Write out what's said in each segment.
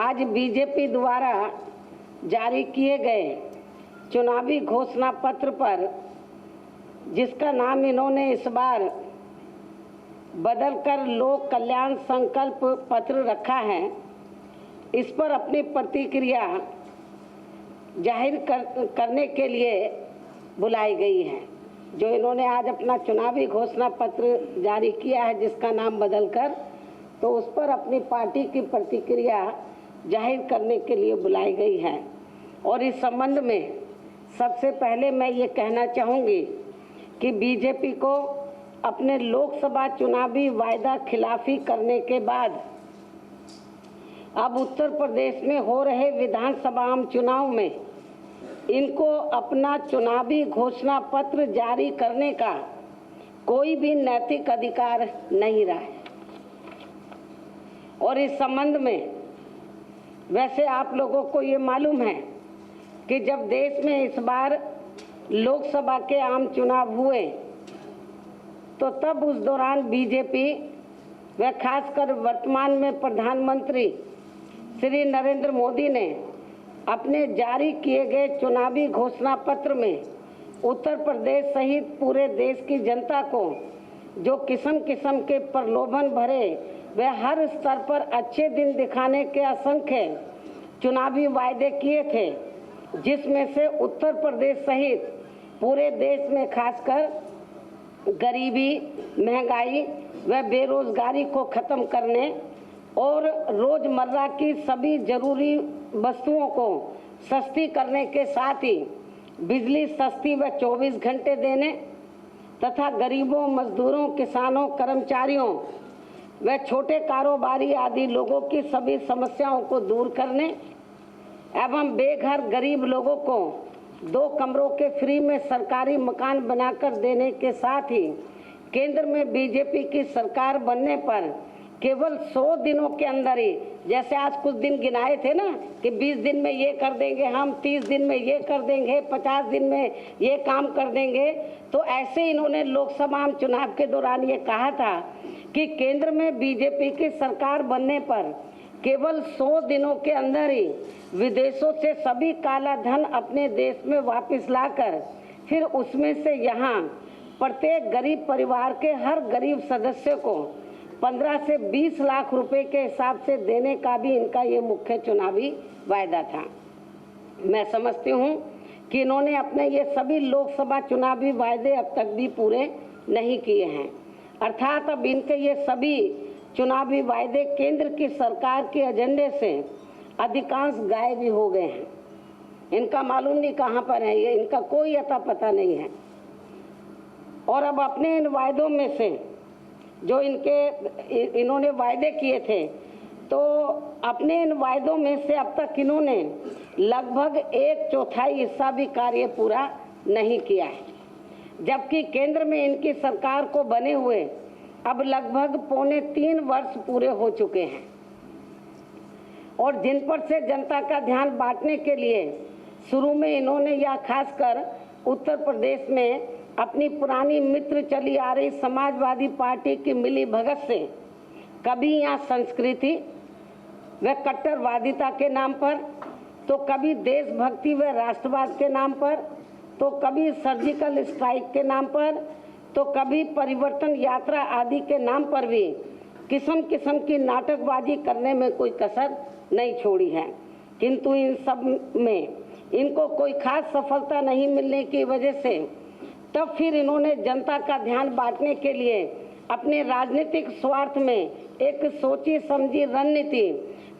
आज बीजेपी द्वारा जारी किए गए चुनावी घोषणा पत्र पर, जिसका नाम इन्होंने इस बार बदलकर लोक कल्याण संकल्प पत्र रखा है, इस पर अपनी प्रतिक्रिया जाहिर करने के लिए बुलाई गई है। जो इन्होंने आज अपना चुनावी घोषणा पत्र जारी किया है, जिसका नाम बदलकर, तो उस पर अपनी पार्टी की प्रतिक्रिया जाहिर करने के लिए बुलाई गई है। और इस संबंध में सबसे पहले मैं ये कहना चाहूँगी कि बीजेपी को अपने लोकसभा चुनावी वायदा खिलाफी करने के बाद अब उत्तर प्रदेश में हो रहे विधानसभा आम चुनाव में इनको अपना चुनावी घोषणा पत्र जारी करने का कोई भी नैतिक अधिकार नहीं रहा है। और इस संबंध में वैसे आप लोगों को ये मालूम है कि जब देश में इस बार लोकसभा के आम चुनाव हुए तो तब उस दौरान बीजेपी व खासकर वर्तमान में प्रधानमंत्री श्री नरेंद्र मोदी ने अपने जारी किए गए चुनावी घोषणा पत्र में उत्तर प्रदेश सहित पूरे देश की जनता को जो किस्म किस्म के प्रलोभन भरे वे हर स्तर पर अच्छे दिन दिखाने के असंख्य चुनावी वायदे किए थे, जिसमें से उत्तर प्रदेश सहित पूरे देश में खासकर गरीबी, महंगाई व बेरोजगारी को खत्म करने और रोजमर्रा की सभी जरूरी वस्तुओं को सस्ती करने के साथ ही बिजली सस्ती व 24 घंटे देने तथा गरीबों, मजदूरों, किसानों, कर्मचारियों व छोटे कारोबारी आदि लोगों की सभी समस्याओं को दूर करने एवं बेघर गरीब लोगों को 2 कमरों के फ्री में सरकारी मकान बनाकर देने के साथ ही केंद्र में बीजेपी की सरकार बनने पर केवल 100 दिनों के अंदर ही, जैसे आज कुछ दिन गिनाए थे ना कि 20 दिन में ये कर देंगे हम, 30 दिन में ये कर देंगे, 50 दिन में ये काम कर देंगे, तो ऐसे इन्होंने लोकसभा चुनाव के दौरान ये कहा था कि केंद्र में बीजेपी की सरकार बनने पर केवल 100 दिनों के अंदर ही विदेशों से सभी काला धन अपने देश में वापस लाकर फिर उसमें से यहाँ प्रत्येक गरीब परिवार के हर गरीब सदस्य को 15 से 20 लाख रुपए के हिसाब से देने का भी इनका ये मुख्य चुनावी वायदा था। मैं समझती हूँ कि इन्होंने अपने ये सभी लोकसभा चुनावी वायदे अब तक भी पूरे नहीं किए हैं, अर्थात अब इनके ये सभी चुनावी वायदे केंद्र की सरकार के एजेंडे से अधिकांश गायब भी हो गए हैं। इनका मालूम नहीं कहाँ पर है, ये इनका कोई अता पता नहीं है। और अब अपने इन वायदों में से जो इन्होंने वायदे किए थे, तो अपने इन वायदों में से अब तक इन्होंने लगभग 1/4 हिस्सा भी कार्य पूरा नहीं किया है, जबकि केंद्र में इनकी सरकार को बने हुए अब लगभग 3.25 वर्ष पूरे हो चुके हैं। और जिन पर से जनता का ध्यान बांटने के लिए शुरू में इन्होंने या खासकर उत्तर प्रदेश में अपनी पुरानी मित्र चली आ रही समाजवादी पार्टी की मिली भगत से कभी यहाँ संस्कृति व कट्टरवादिता के नाम पर, तो कभी देशभक्ति व राष्ट्रवाद के नाम पर, तो कभी सर्जिकल स्ट्राइक के नाम पर, तो कभी परिवर्तन यात्रा आदि के नाम पर भी किस्म किस्म की नाटकबाजी करने में कोई कसर नहीं छोड़ी है। किंतु इन सब में इनको कोई खास सफलता नहीं मिलने की वजह से तब फिर इन्होंने जनता का ध्यान बांटने के लिए अपने राजनीतिक स्वार्थ में एक सोची समझी रणनीति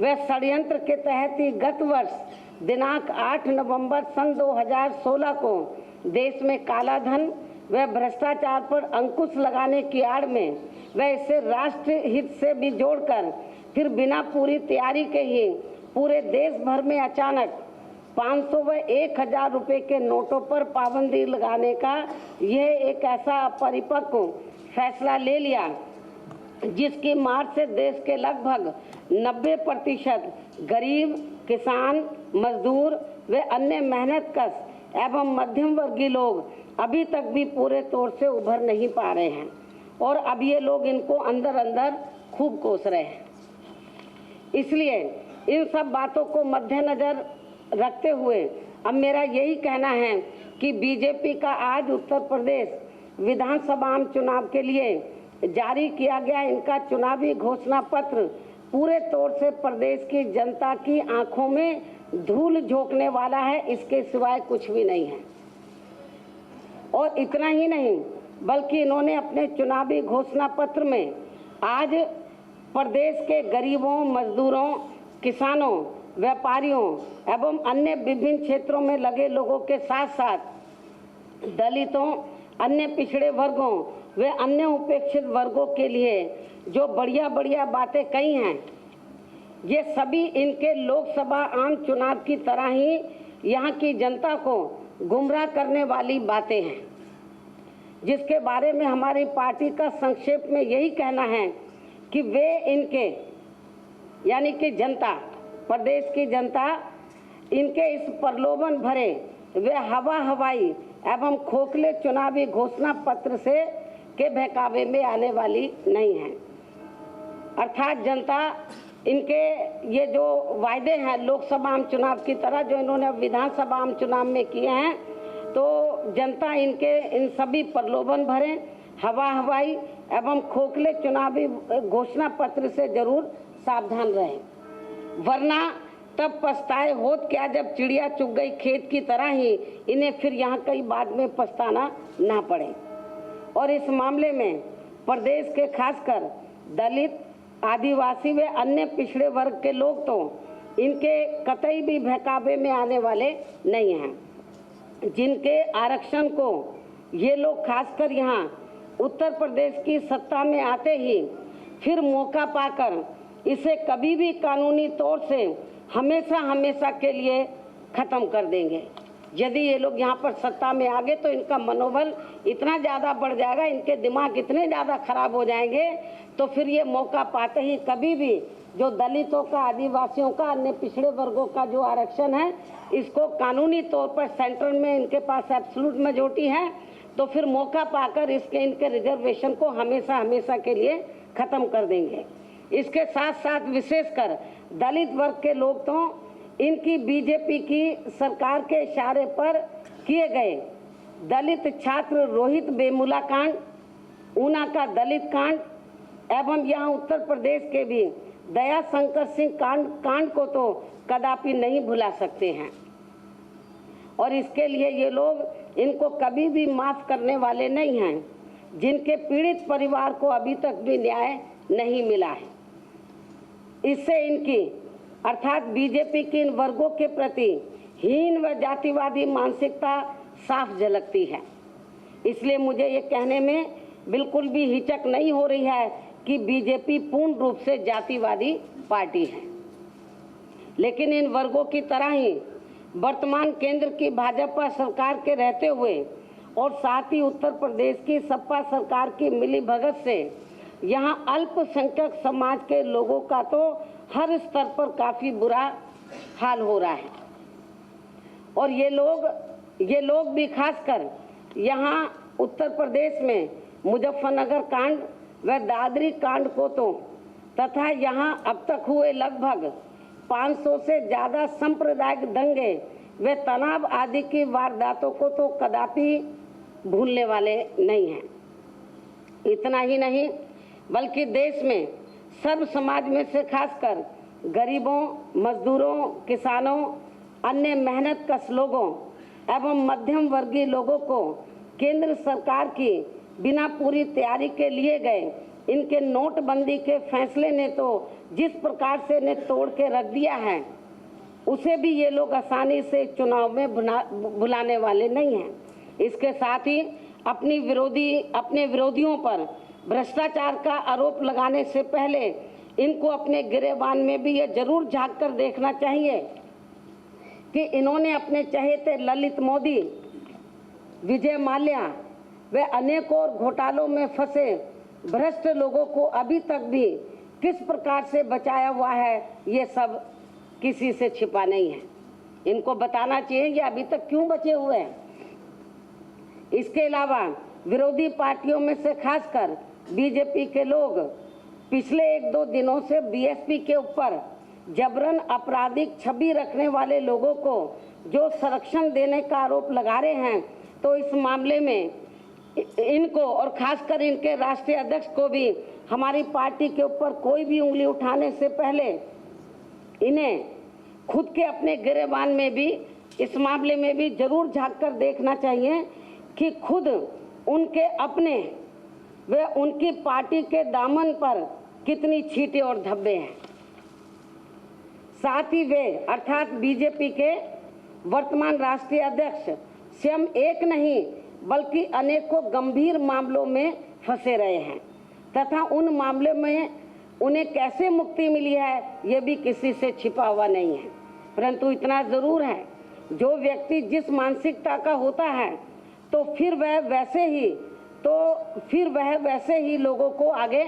व षड्यंत्र के तहत ही गत वर्ष दिनांक 8 नवंबर सन 2016 को देश में काला धन व भ्रष्टाचार पर अंकुश लगाने की आड़ में व इसे राष्ट्र हित से भी जोड़कर फिर बिना पूरी तैयारी के ही पूरे देश भर में अचानक 500 व 1000 रुपये के नोटों पर पाबंदी लगाने का यह एक ऐसा अपरिपक्व फैसला ले लिया, जिसकी मार से देश के लगभग 90% गरीब, किसान, मजदूर व अन्य मेहनतकश एवं मध्यम वर्गीय लोग अभी तक भी पूरे तौर से उभर नहीं पा रहे हैं। और अब ये लोग इनको अंदर अंदर खूब कोस रहे हैं। इसलिए इन सब बातों को मद्देनजर रखते हुए अब मेरा यही कहना है कि बीजेपी का आज उत्तर प्रदेश विधानसभा चुनाव के लिए जारी किया गया इनका चुनावी घोषणा पत्र पूरे तौर से प्रदेश की जनता की आंखों में धूल झोंकने वाला है, इसके सिवाय कुछ भी नहीं है। और इतना ही नहीं बल्कि इन्होंने अपने चुनावी घोषणा पत्र में आज प्रदेश के गरीबों, मजदूरों, किसानों, व्यापारियों एवं अन्य विभिन्न क्षेत्रों में लगे लोगों के साथ साथ दलितों, अन्य पिछड़े वर्गों व अन्य उपेक्षित वर्गों के लिए जो बढ़िया बढ़िया बातें कही हैं, ये सभी इनके लोकसभा आम चुनाव की तरह ही यहाँ की जनता को गुमराह करने वाली बातें हैं, जिसके बारे में हमारी पार्टी का संक्षेप में यही कहना है कि वे इनके यानी कि जनता, प्रदेश की जनता इनके इस प्रलोभन भरे वे हवाई एवं खोखले चुनावी घोषणा पत्र से के बहकावे में आने वाली नहीं है। अर्थात जनता इनके ये जो वायदे हैं लोकसभा आम चुनाव की तरह जो इन्होंने विधानसभा आम चुनाव में किए हैं, तो जनता इनके इन सभी प्रलोभन भरे हवाई एवं खोखले चुनावी घोषणा पत्र से जरूर सावधान रहे, वरना तब पछताए होत क्या जब चिड़िया चुग गई खेत की तरह ही इन्हें फिर यहाँ कई बाद में पछताना ना पड़े। और इस मामले में प्रदेश के खासकर दलित, आदिवासी व अन्य पिछड़े वर्ग के लोग तो इनके कतई भी बहकावे में आने वाले नहीं हैं, जिनके आरक्षण को ये लोग खासकर यहाँ उत्तर प्रदेश की सत्ता में आते ही फिर मौका पाकर इसे कभी भी कानूनी तौर से हमेशा के लिए ख़त्म कर देंगे। यदि ये लोग यहाँ पर सत्ता में आ गए तो इनका मनोबल इतना ज़्यादा बढ़ जाएगा, इनके दिमाग इतने ज़्यादा खराब हो जाएंगे, तो फिर ये मौका पाते ही कभी भी जो दलितों का, आदिवासियों का, अन्य पिछड़े वर्गों का जो आरक्षण है, इसको कानूनी तौर पर सेंट्रल में इनके पास एब्सोल्यूट मेजॉरिटी है, तो फिर मौका पाकर इनके रिजर्वेशन को हमेशा के लिए ख़त्म कर देंगे। इसके साथ साथ विशेषकर दलित वर्ग के लोग तो इनकी बीजेपी की सरकार के इशारे पर किए गए दलित छात्र रोहित वेमुला कांड, ऊना का दलित कांड एवं यहाँ उत्तर प्रदेश के भी दया शंकर सिंह कांड को तो कदापि नहीं भुला सकते हैं। और इसके लिए ये लोग इनको कभी भी माफ़ करने वाले नहीं हैं, जिनके पीड़ित परिवार को अभी तक भी न्याय नहीं मिला है। इससे इनकी अर्थात बीजेपी के इन वर्गों के प्रति हीन व जातिवादी मानसिकता साफ झलकती है। इसलिए मुझे ये कहने में बिल्कुल भी हिचक नहीं हो रही है कि बीजेपी पूर्ण रूप से जातिवादी पार्टी है, लेकिन इन वर्गों की तरह ही वर्तमान केंद्र की भाजपा सरकार के रहते हुए और साथ ही उत्तर प्रदेश की सपा सरकार की मिलीभगत से यहाँ अल्पसंख्यक समाज के लोगों का तो हर स्तर पर काफ़ी बुरा हाल हो रहा है। और ये लोग भी खासकर यहाँ उत्तर प्रदेश में मुजफ्फरनगर कांड व दादरी कांड को तो तथा यहाँ अब तक हुए लगभग 500 से ज़्यादा सांप्रदायिक दंगे व तनाव आदि की वारदातों को तो कदापि भूलने वाले नहीं हैं। इतना ही नहीं बल्कि देश में सर्व समाज में से खासकर गरीबों, मजदूरों, किसानों, अन्य मेहनत कश लोगों एवं मध्यम वर्गीय लोगों को केंद्र सरकार की बिना पूरी तैयारी के लिए गए इनके नोटबंदी के फैसले ने तो जिस प्रकार से इन्हें तोड़ के रख दिया है, उसे भी ये लोग आसानी से चुनाव में भुलाने वाले नहीं हैं। इसके साथ ही अपने विरोधियों पर भ्रष्टाचार का आरोप लगाने से पहले इनको अपने गिरेबान में भी ये जरूर झांक कर देखना चाहिए कि इन्होंने अपने चहेते ललित मोदी, विजय माल्या व अनेक और घोटालों में फंसे भ्रष्ट लोगों को अभी तक भी किस प्रकार से बचाया हुआ है, ये सब किसी से छिपा नहीं है। इनको बताना चाहिए ये अभी तक क्यों बचे हुए हैं। इसके अलावा विरोधी पार्टियों में से खासकर बीजेपी के लोग पिछले 1-2 दिनों से बीएसपी के ऊपर जबरन आपराधिक छवि रखने वाले लोगों को जो संरक्षण देने का आरोप लगा रहे हैं, तो इस मामले में इनको और खासकर इनके राष्ट्रीय अध्यक्ष को भी हमारी पार्टी के ऊपर कोई भी उंगली उठाने से पहले इन्हें खुद के अपने गिरेबान में भी इस मामले में भी जरूर झांक कर देखना चाहिए कि खुद उनके अपने व उनकी पार्टी के दामन पर कितनी छींटे और धब्बे हैं। साथ ही वे अर्थात बीजेपी के वर्तमान राष्ट्रीय अध्यक्ष स्वयं एक नहीं बल्कि अनेकों गंभीर मामलों में फंसे रहे हैं तथा उन मामलों में उन्हें कैसे मुक्ति मिली है ये भी किसी से छिपा हुआ नहीं है। परंतु इतना जरूर है, जो व्यक्ति जिस मानसिकता का होता है तो फिर वह वैसे ही लोगों को आगे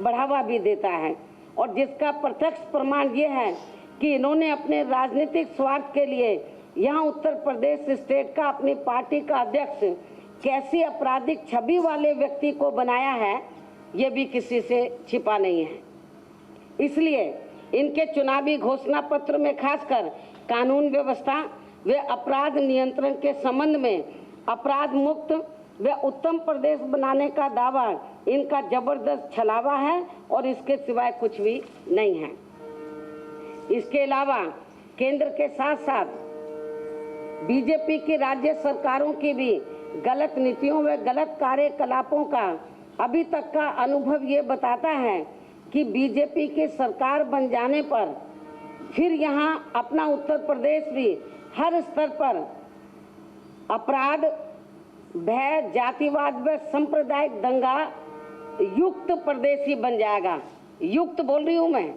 बढ़ावा भी देता है। और जिसका प्रत्यक्ष प्रमाण ये है कि इन्होंने अपने राजनीतिक स्वार्थ के लिए यहाँ उत्तर प्रदेश स्टेट का अपनी पार्टी का अध्यक्ष कैसी आपराधिक छवि वाले व्यक्ति को बनाया है ये भी किसी से छिपा नहीं है। इसलिए इनके चुनावी घोषणा पत्र में खासकर कानून व्यवस्था व अपराध नियंत्रण के संबंध में अपराध मुक्त व उत्तम प्रदेश बनाने का दावा इनका जबरदस्त छलावा है और इसके सिवाय कुछ भी नहीं है। इसके अलावा केंद्र के साथ साथ बीजेपी की राज्य सरकारों की भी गलत नीतियों व गलत कार्यकलापों का अभी तक का अनुभव ये बताता है कि बीजेपी की सरकार बन जाने पर फिर यहाँ अपना उत्तर प्रदेश भी हर स्तर पर अपराध, भय, जातिवाद व सांप्रदायिक दंगा युक्त प्रदेश ही बन जाएगा। युक्त बोल रही हूँ मैं,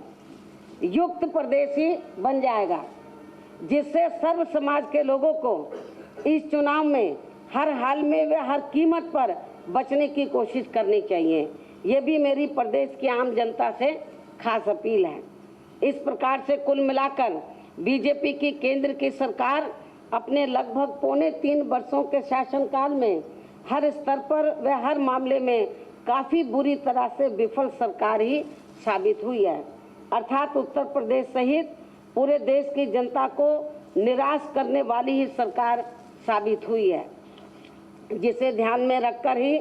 युक्त प्रदेश ही बन जाएगा, जिससे सर्व समाज के लोगों को इस चुनाव में हर हाल में व हर कीमत पर बचने की कोशिश करनी चाहिए। ये भी मेरी प्रदेश की आम जनता से खास अपील है। इस प्रकार से कुल मिलाकर बीजेपी की केंद्र की सरकार अपने लगभग 3.25 वर्षों के शासनकाल में हर स्तर पर व हर मामले में काफ़ी बुरी तरह से विफल सरकार ही साबित हुई है। अर्थात उत्तर प्रदेश सहित पूरे देश की जनता को निराश करने वाली ही सरकार साबित हुई है, जिसे ध्यान में रखकर ही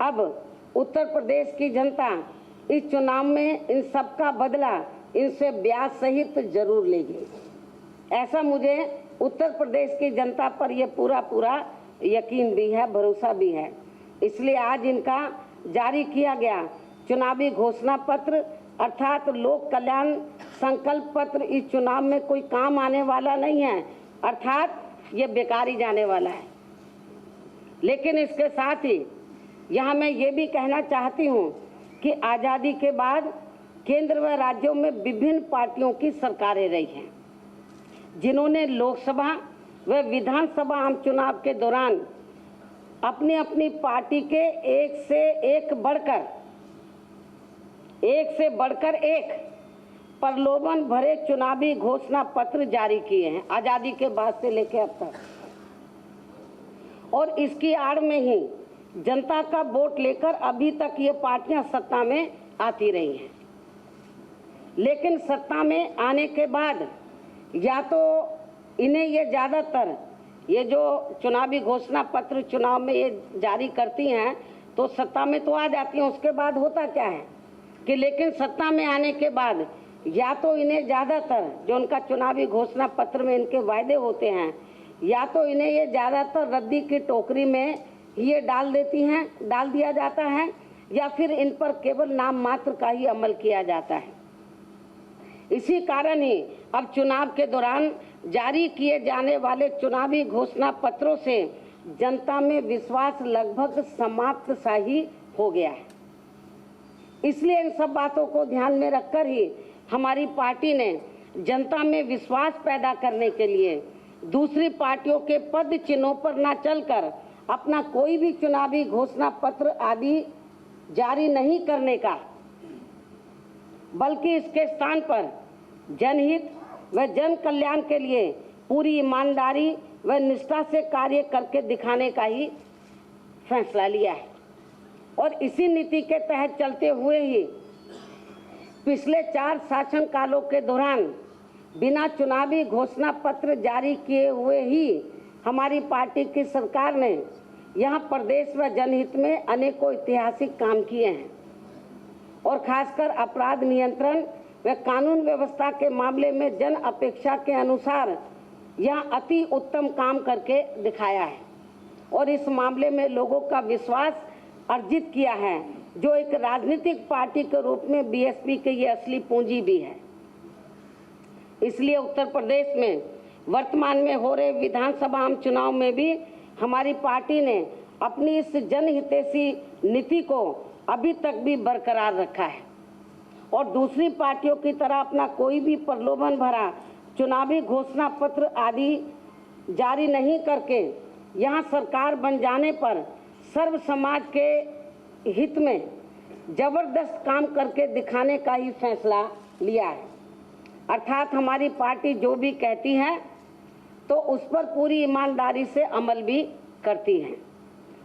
अब उत्तर प्रदेश की जनता इस चुनाव में इन सबका बदला इनसे ब्याज सहित जरूर लेगी। ऐसा मुझे उत्तर प्रदेश की जनता पर यह पूरा यकीन भी है, भरोसा भी है। इसलिए आज इनका जारी किया गया चुनावी घोषणा पत्र अर्थात लोक कल्याण संकल्प पत्र इस चुनाव में कोई काम आने वाला नहीं है, अर्थात ये बेकार ही जाने वाला है। लेकिन इसके साथ ही यहाँ मैं ये भी कहना चाहती हूँ कि आज़ादी के बाद केंद्र व राज्यों में विभिन्न पार्टियों की सरकारें रही हैं, जिन्होंने लोकसभा व विधानसभा आम चुनाव के दौरान अपनी अपनी पार्टी के एक से बढ़कर एक प्रलोभन भरे चुनावी घोषणा पत्र जारी किए हैं आज़ादी के बाद से लेकर अब तक। और इसकी आड़ में ही जनता का वोट लेकर अभी तक ये पार्टियां सत्ता में आती रही हैं। लेकिन सत्ता में आने के बाद या तो इन्हें ये ज़्यादातर ये जो चुनावी घोषणा पत्र चुनाव में ये जारी करती हैं तो सत्ता में तो आ जाती हैं, उसके बाद होता क्या है कि लेकिन सत्ता में आने के बाद या तो इन्हें ज़्यादातर जो उनका चुनावी घोषणा पत्र में इनके वायदे होते हैं या तो इन्हें ये ज़्यादातर रद्दी की टोकरी में ये डाल दिया जाता है या फिर इन पर केवल नाम मात्र का ही अमल किया जाता है। इसी कारण ही अब चुनाव के दौरान जारी किए जाने वाले चुनावी घोषणा पत्रों से जनता में विश्वास लगभग समाप्त सा ही हो गया है। इसलिए इन सब बातों को ध्यान में रखकर ही हमारी पार्टी ने जनता में विश्वास पैदा करने के लिए दूसरी पार्टियों के पद चिन्हों पर न चलकर अपना कोई भी चुनावी घोषणा पत्र आदि जारी नहीं करने का, बल्कि इसके स्थान पर जनहित व जन कल्याण के लिए पूरी ईमानदारी व निष्ठा से कार्य करके दिखाने का ही फैसला लिया है। और इसी नीति के तहत चलते हुए ही पिछले 4 शासन कालों के दौरान बिना चुनावी घोषणा पत्र जारी किए हुए ही हमारी पार्टी की सरकार ने यहाँ प्रदेश व जनहित में अनेकों ऐतिहासिक काम किए हैं और खासकर अपराध नियंत्रण व कानून व्यवस्था के मामले में जन अपेक्षा के अनुसार यहाँ अति उत्तम काम करके दिखाया है और इस मामले में लोगों का विश्वास अर्जित किया है, जो एक राजनीतिक पार्टी के रूप में बीएसपी के ये असली पूंजी भी है। इसलिए उत्तर प्रदेश में वर्तमान में हो रहे विधानसभा आम चुनाव में भी हमारी पार्टी ने अपनी इस जनहितैषी नीति को अभी तक भी बरकरार रखा है और दूसरी पार्टियों की तरह अपना कोई भी प्रलोभन भरा चुनावी घोषणा पत्र आदि जारी नहीं करके यहाँ सरकार बन जाने पर सर्व समाज के हित में जबरदस्त काम करके दिखाने का ही फैसला लिया है। अर्थात हमारी पार्टी जो भी कहती है तो उस पर पूरी ईमानदारी से अमल भी करती है।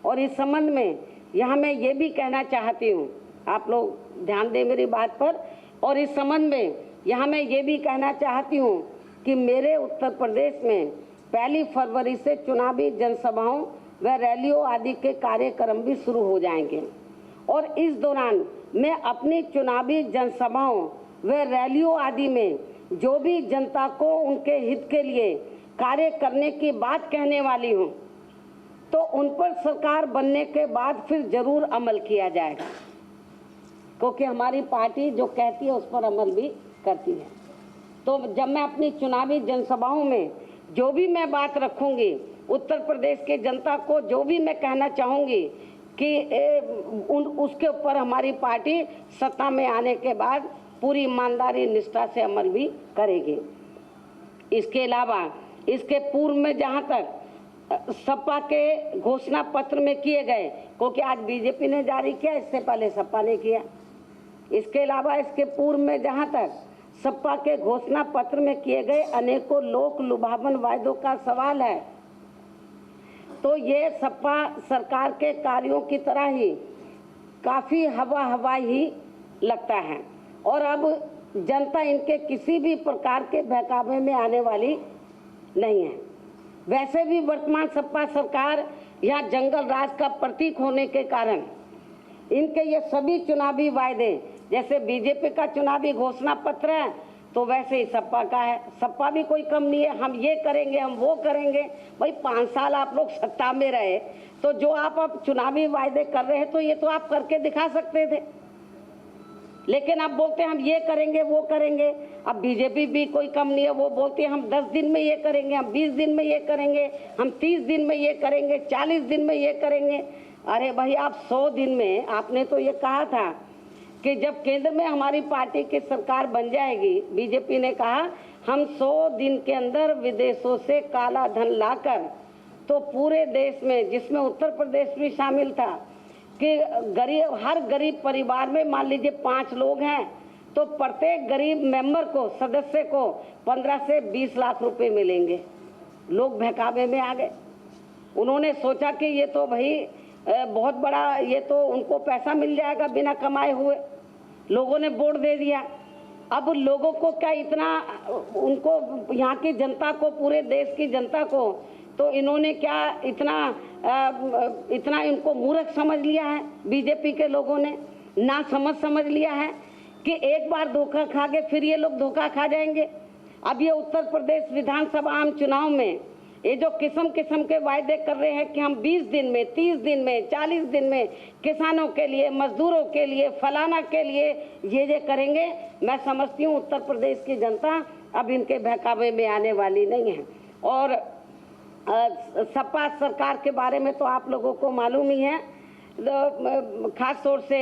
और इस संबंध में यहाँ मैं ये भी कहना चाहती हूँ, आप लोग ध्यान दें मेरी बात पर, और इस संबंध में यहाँ मैं ये भी कहना चाहती हूँ कि मेरे उत्तर प्रदेश में 1 फरवरी से चुनावी जनसभाओं व रैलियों आदि के कार्यक्रम भी शुरू हो जाएंगे और इस दौरान मैं अपनी चुनावी जनसभाओं व रैलियों आदि में जो भी जनता को उनके हित के लिए कार्य करने की बात कहने वाली हूँ तो उन पर सरकार बनने के बाद फिर जरूर अमल किया जाएगा, क्योंकि हमारी पार्टी जो कहती है उस पर अमल भी करती है। तो जब मैं अपनी चुनावी जनसभाओं में जो भी मैं बात रखूंगी, उत्तर प्रदेश के जनता को जो भी मैं कहना चाहूँगी कि उसके ऊपर हमारी पार्टी सत्ता में आने के बाद पूरी ईमानदारी निष्ठा से अमल भी करेगी। इसके अलावा इसके पूर्व में जहाँ तक सपा के घोषणा पत्र में किए गए, क्योंकि आज बीजेपी ने जारी किया, इससे पहले सपा ने किया। इसके अलावा इसके पूर्व में जहाँ तक सपा के घोषणा पत्र में किए गए अनेकों लोक लुभावन वायदों का सवाल है, तो ये सपा सरकार के कार्यों की तरह ही काफ़ी हवा ही लगता है और अब जनता इनके किसी भी प्रकार के बहकावे में आने वाली नहीं है। वैसे भी वर्तमान सपा सरकार यहाँ जंगल राज का प्रतीक होने के कारण इनके ये सभी चुनावी वायदे, जैसे बीजेपी का चुनावी घोषणा पत्र है तो वैसे ही सपा का है। सपा भी कोई कम नहीं है, हम ये करेंगे, हम वो करेंगे। भाई 5 साल आप लोग सत्ता में रहे तो जो आप अब चुनावी वायदे कर रहे हैं तो ये तो आप करके दिखा सकते थे, लेकिन आप बोलते हैं हम ये करेंगे वो करेंगे। अब बीजेपी भी कोई कम नहीं है, वो बोलती है हम 10 दिन में ये करेंगे, हम 20 दिन में ये करेंगे, हम 30 दिन में ये करेंगे, 40 दिन में ये करेंगे। अरे भाई आप 100 दिन में, आपने तो ये कहा था कि जब केंद्र में हमारी पार्टी की सरकार बन जाएगी, बीजेपी ने कहा हम 100 दिन के अंदर विदेशों से काला धन लाकर तो पूरे देश में, जिसमें उत्तर प्रदेश भी शामिल था, कि गरीब, हर गरीब परिवार में मान लीजिए 5 लोग हैं तो प्रत्येक गरीब मेंबर को, सदस्य को 15 से 20 लाख रुपए मिलेंगे। लोग बहकावे में आ गए। उन्होंने सोचा कि ये तो भाई बहुत बड़ा, ये तो उनको पैसा मिल जाएगा बिना कमाए हुए। लोगों ने वोट दे दिया। अब लोगों को क्या इतना, उनको यहाँ की जनता को, पूरे देश की जनता को, तो इन्होंने क्या इतना इनको मूर्ख समझ लिया है। बीजेपी के लोगों ने ना समझ लिया है कि एक बार धोखा खा गए फिर ये लोग धोखा खा जाएंगे। अब ये उत्तर प्रदेश विधानसभा आम चुनाव में ये जो किस्म के वायदे कर रहे हैं कि हम 20 दिन में, 30 दिन में, 40 दिन में किसानों के लिए, मजदूरों के लिए, फलाना के लिए ये करेंगे, मैं समझती हूँ उत्तर प्रदेश की जनता अब इनके बहकावे में आने वाली नहीं है। और सपा सरकार के बारे में तो आप लोगों को मालूम ही है, खास तौर से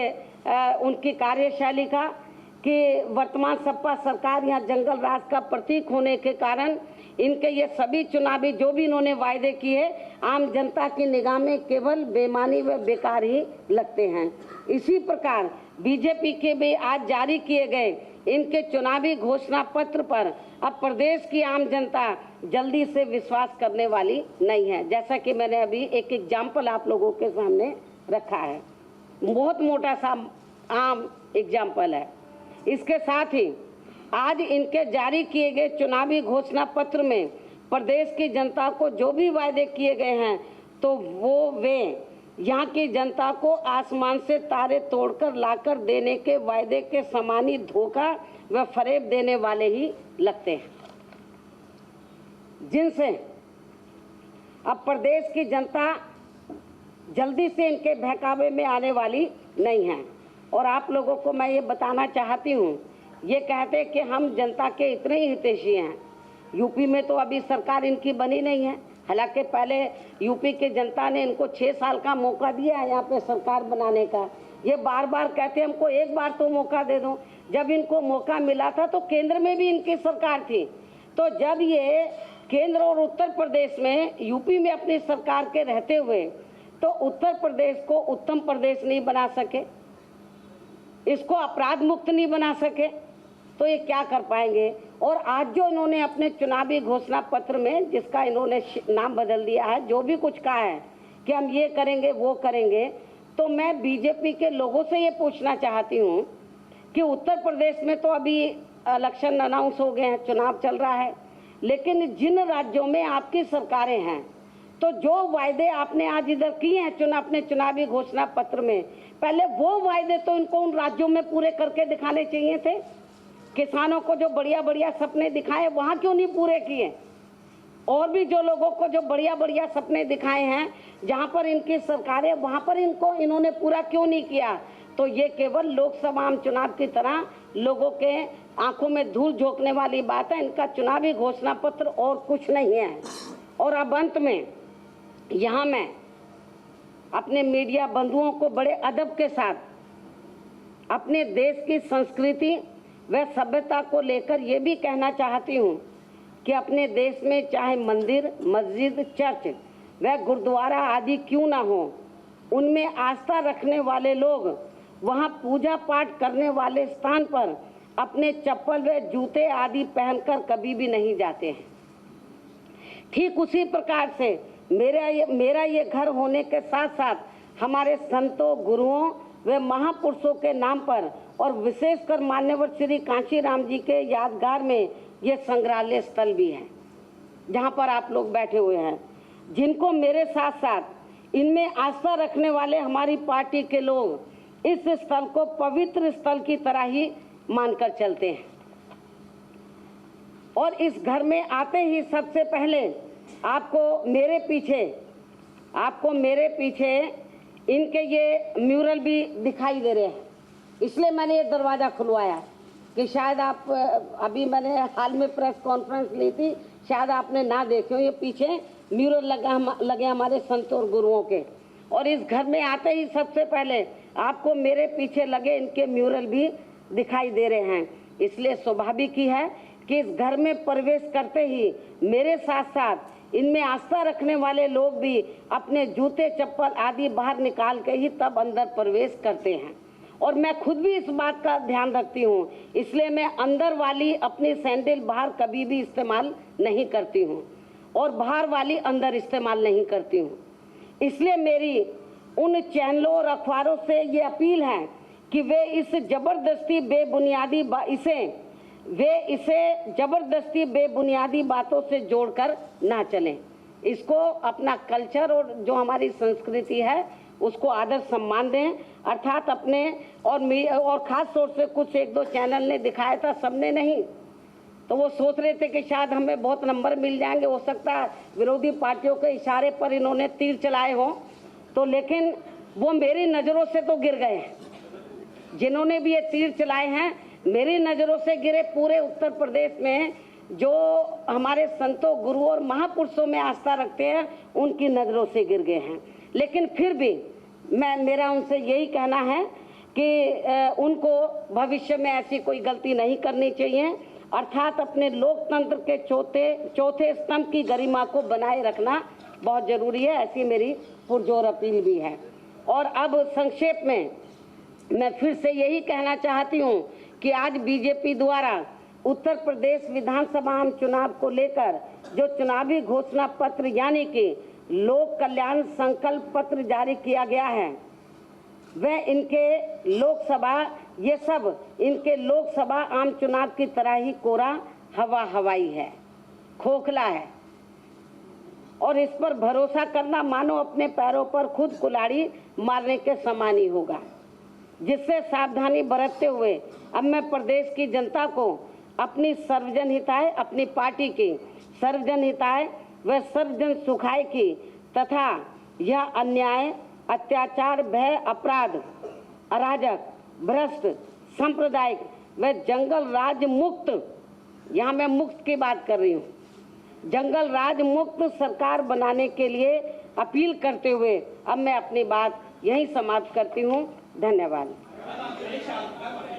उनकी कार्यशैली का, कि वर्तमान सपा सरकार यहाँ जंगल राज का प्रतीक होने के कारण इनके ये सभी चुनावी जो भी इन्होंने वायदे किए आम जनता की निगाह में केवल बेमानी व बेकार ही लगते हैं। इसी प्रकार बीजेपी के भी आज जारी किए गए इनके चुनावी घोषणा पत्र पर अब प्रदेश की आम जनता जल्दी से विश्वास करने वाली नहीं है। जैसा कि मैंने अभी एक एग्जाम्पल आप लोगों के सामने रखा है, बहुत मोटा सा आम एग्जाम्पल है। इसके साथ ही आज इनके जारी किए गए चुनावी घोषणा पत्र में प्रदेश की जनता को जो भी वायदे किए गए हैं तो वे यहाँ की जनता को आसमान से तारे तोड़कर लाकर देने के वायदे के समान ही धोखा व फरेब देने वाले ही लगते हैं, जिनसे अब प्रदेश की जनता जल्दी से इनके बहकावे में आने वाली नहीं है। और आप लोगों को मैं ये बताना चाहती हूँ, ये कहते कि हम जनता के इतने ही हितैषी हैं। यूपी में तो अभी सरकार इनकी बनी नहीं है, हालांकि पहले यूपी के जनता ने इनको 6 साल का मौका दिया है यहाँ पे सरकार बनाने का। ये बार बार कहते हमको एक बार तो मौका दे दो। जब इनको मौका मिला था तो केंद्र में भी इनकी सरकार थी, तो जब ये केंद्र और उत्तर प्रदेश में यूपी में अपनी सरकार के रहते हुए तो उत्तर प्रदेश को उत्तम प्रदेश नहीं बना सके, इसको अपराध मुक्त नहीं बना सके, तो ये क्या कर पाएंगे। और आज जो इन्होंने अपने चुनावी घोषणा पत्र में जिसका इन्होंने नाम बदल दिया है, जो भी कुछ कहा है कि हम ये करेंगे वो करेंगे, तो मैं बीजेपी के लोगों से ये पूछना चाहती हूँ कि उत्तर प्रदेश में तो अभी इलेक्शन अनाउंस हो गए हैं, चुनाव चल रहा है, लेकिन जिन राज्यों में आपकी सरकारें हैं तो जो वायदे आपने आज इधर किए हैं अपने चुनावी घोषणा पत्र में, पहले वो वायदे तो इनको उन राज्यों में पूरे करके दिखाने चाहिए थे। किसानों को जो बढ़िया बढ़िया सपने दिखाए वहाँ क्यों नहीं पूरे किए। और भी जो लोगों को जो बढ़िया बढ़िया सपने दिखाए हैं जहाँ पर इनकी सरकारें, वहाँ पर इन्होंने पूरा क्यों नहीं किया। तो ये केवल लोकसभा आम चुनाव की तरह लोगों के आंखों में धूल झोंकने वाली बात है। इनका चुनावी घोषणा पत्र और कुछ नहीं है। और अब अंत में यहाँ मैं अपने मीडिया बंधुओं को बड़े अदब के साथ अपने देश की संस्कृति व सभ्यता को लेकर ये भी कहना चाहती हूँ कि अपने देश में चाहे मंदिर, मस्जिद, चर्च व गुरुद्वारा आदि क्यों ना हो, उनमें आस्था रखने वाले लोग वहाँ पूजा पाठ करने वाले स्थान पर अपने चप्पल व जूते आदि पहनकर कभी भी नहीं जाते हैं। ठीक उसी प्रकार से मेरा ये घर होने के साथ साथ हमारे संतों, गुरुओं व महापुरुषों के नाम पर और विशेषकर मान्यवर श्री कांशीराम जी के यादगार में ये संग्रहालय स्थल भी है जहाँ पर आप लोग बैठे हुए हैं, जिनको मेरे साथ साथ इनमें आस्था रखने वाले हमारी पार्टी के लोग इस स्थल को पवित्र स्थल की तरह ही मानकर चलते हैं। और इस घर में आते ही सबसे पहले आपको मेरे पीछे इनके ये म्यूरल भी दिखाई दे रहे हैं, इसलिए मैंने ये दरवाज़ा खुलवाया कि शायद आप अभी मैंने हाल में प्रेस कॉन्फ्रेंस ली थी, शायद आपने ना देखे हो। ये पीछे म्यूरल लगे हमारे संतों और गुरुओं के। और इस घर में आते ही सबसे पहले आपको मेरे पीछे लगे इनके म्यूरल भी दिखाई दे रहे हैं। इसलिए स्वाभाविक ही है कि इस घर में प्रवेश करते ही मेरे साथ साथ इनमें आस्था रखने वाले लोग भी अपने जूते, चप्पल आदि बाहर निकाल के ही तब अंदर प्रवेश करते हैं। और मैं खुद भी इस बात का ध्यान रखती हूँ, इसलिए मैं अंदर वाली अपनी सैंडल बाहर कभी भी इस्तेमाल नहीं करती हूँ और बाहर वाली अंदर इस्तेमाल नहीं करती हूँ। इसलिए मेरी उन चैनलों और अखबारों से ये अपील है कि वे इसे जबरदस्ती बेबुनियादी बातों से जोड़कर ना चलें। इसको अपना कल्चर और जो हमारी संस्कृति है उसको आदर सम्मान दें। अर्थात अपने और ख़ास तौर से कुछ 1-2 चैनल ने दिखाया था, सबने नहीं, तो वो सोच रहे थे कि शायद हमें बहुत नंबर मिल जाएंगे। हो सकता है विरोधी पार्टियों के इशारे पर इन्होंने तीर चलाए हों, तो लेकिन वो मेरी नज़रों से तो गिर गए। जिन्होंने भी ये तीर चलाए हैं मेरी नज़रों से गिरे। पूरे उत्तर प्रदेश में जो हमारे संतों, गुरुओं और महापुरुषों में आस्था रखते हैं उनकी नज़रों से गिर गए हैं। लेकिन फिर भी मेरा उनसे यही कहना है कि उनको भविष्य में ऐसी कोई गलती नहीं करनी चाहिए। अर्थात अपने लोकतंत्र के चौथे स्तंभ की गरिमा को बनाए रखना बहुत ज़रूरी है, ऐसी मेरी पुरजोर अपील भी है। और अब संक्षेप में मैं फिर से यही कहना चाहती हूँ कि आज बीजेपी द्वारा उत्तर प्रदेश विधानसभा आम चुनाव को लेकर जो चुनावी घोषणा पत्र यानी कि लोक कल्याण संकल्प पत्र जारी किया गया है, वह इनके लोकसभा, ये सब इनके लोकसभा आम चुनाव की तरह ही कोरा हवाई है, खोखला है, और इस पर भरोसा करना मानो अपने पैरों पर खुद कुल्हाड़ी मारने के समान ही होगा। जिससे सावधानी बरतते हुए अब मैं प्रदेश की जनता को अपनी सर्वजन हिताय, अपनी पार्टी की सर्वजन हिताय व सर्वजन सुखाय की तथा यह अन्याय, अत्याचार, भय, अपराध, अराजक, भ्रष्ट, सांप्रदायिक व जंगल राज मुक्त, यहाँ मैं मुक्त की बात कर रही हूँ, जंगल राज मुक्त सरकार बनाने के लिए अपील करते हुए अब मैं अपनी बात यहीं समाप्त करती हूँ। धन्यवाद।